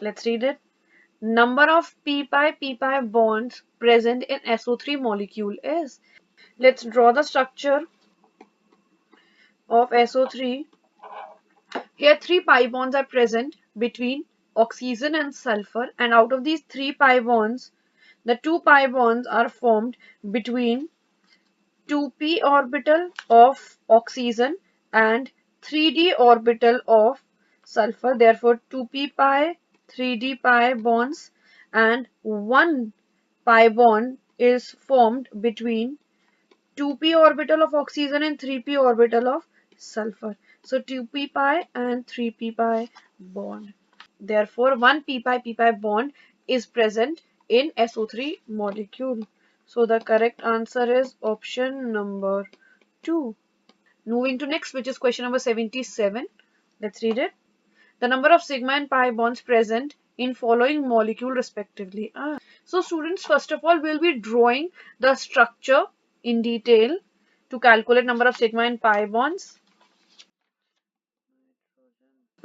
Let's read it. Number of p-pi bonds present in SO3 molecule is. Let's draw the structure of SO3. Here 3 pi bonds are present between oxygen and sulfur, and out of these 3 pi bonds, the 2 pi bonds are formed between 2p orbital of oxygen and 3d orbital of sulfur. Therefore 2p pi, 3d pi bonds, and 1 pi bond is formed between 2p orbital of oxygen and 3p orbital of sulfur. So 2p pi and 3p pi bond. Therefore, one p pi bond is present in SO3 molecule. So the correct answer is option number 2. Moving to next, which is question number 77. Let's read it. The number of sigma and pi bonds present in following molecule respectively are. So students, first of all, we'll be drawing the structure in detail to calculate number of sigma and pi bonds.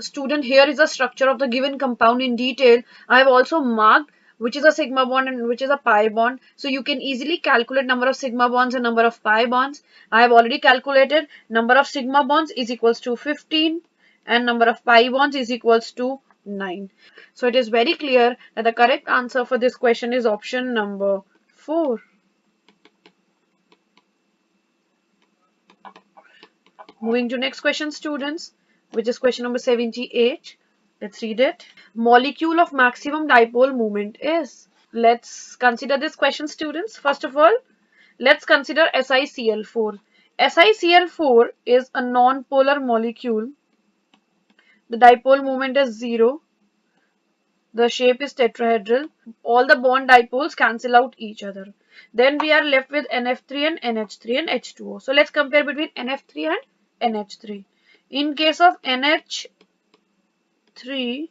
Student, here is the structure of the given compound in detail. I have also marked which is a sigma bond and which is a pi bond. So you can easily calculate number of sigma bonds and number of pi bonds. I have already calculated number of sigma bonds is equals to 15 and number of pi bonds is equals to 9. So it is very clear that the correct answer for this question is option number 4. Moving to next question, students, which is question number 78. Let's read it. Molecule of maximum dipole moment is. Let's consider this question, students. First of all, let's consider SiCl4. SiCl4 is a non-polar molecule. The dipole moment is 0. The shape is tetrahedral. All the bond dipoles cancel out each other. Then we are left with NF3 and NH3 and H2O. So let's compare between NF3 and NH3. In case of NH3,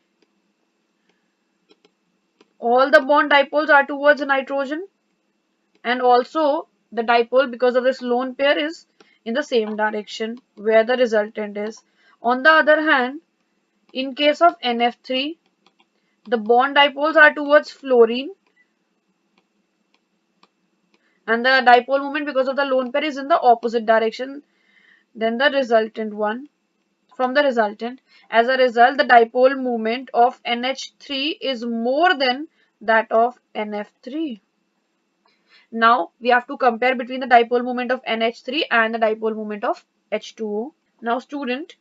all the bond dipoles are towards nitrogen, and also the dipole, because of this lone pair, is in the same direction where the resultant is. On the other hand, in case of NF3, the bond dipoles are towards fluorine, and the dipole moment, because of the lone pair, is in the opposite direction than the resultant one. From the resultant, as a result, the dipole moment of NH3 is more than that of NF3. Now we have to compare between the dipole moment of NH3 and the dipole moment of H2O. Now student,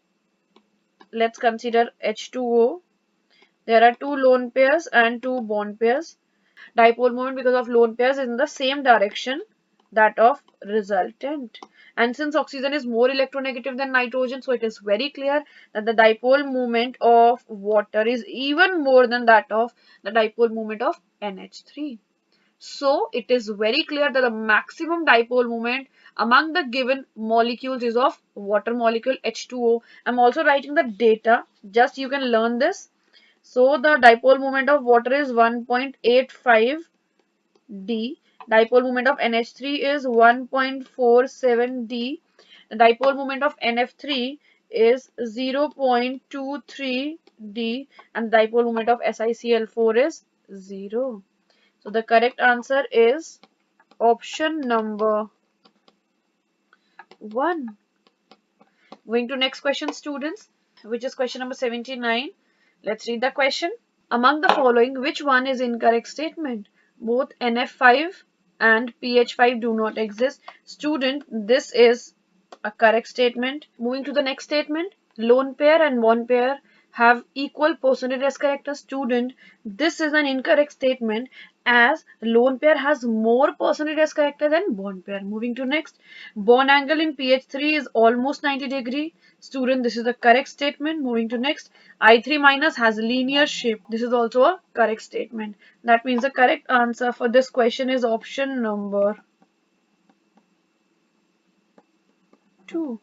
let's consider H2O. There are two lone pairs and two bond pairs. Dipole moment, because of lone pairs, is in the same direction that of resultant. And since oxygen is more electronegative than nitrogen, so it is very clear that the dipole moment of water is even more than that of the dipole moment of NH3. So it is very clear that the maximum dipole moment among the given molecules is of water molecule H2O. I'm also writing the data, just you can learn this. So the dipole moment of water is 1.85 D. Dipole moment of NH3 is 1.47 D. The dipole moment of NF3 is 0.23 D, and the dipole moment of SiCl4 is 0. So the correct answer is option number 1. Going to next question, students, which is question number 79. Let's read the question. Among the following, which one is incorrect statement? Both NF5 and PH5 do not exist. Student, this is a correct statement. Moving to the next statement. Lone pair and bond pair have equal percentage as character. Student, this is an incorrect statement, as lone pair has more percentage as character than bond pair. Moving to next. Bond angle in pH3 is almost 90 degree. Student, this is the correct statement. Moving to next. I3 minus has linear shape. This is also a correct statement. That means the correct answer for this question is option number 2.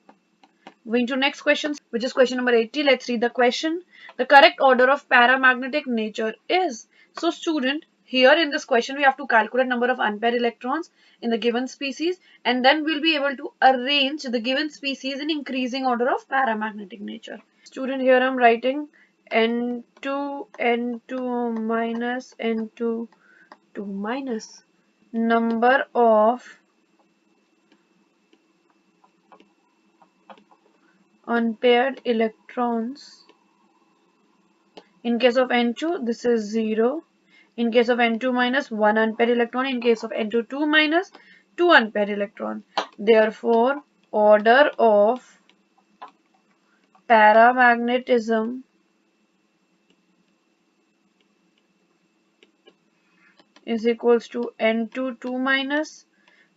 Moving to next question, which is question number 80. Let's read the question. The correct order of paramagnetic nature is. So student, here in this question, we have to calculate number of unpaired electrons in the given species, and then we'll be able to arrange the given species in increasing order of paramagnetic nature. Student, here I'm writing N2, N2 minus, N2, 2 minus. Number of unpaired electrons. In case of N2, this is 0. In case of N2 minus, 1 unpaired electron. In case of N2 2 minus, 2 unpaired electron. Therefore, order of paramagnetism is equals to N2 2 minus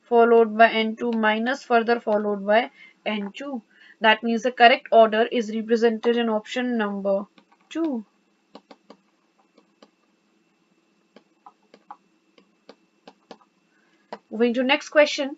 followed by N2 minus further followed by N2. That means the correct order is represented in option number 2. Moving to next question.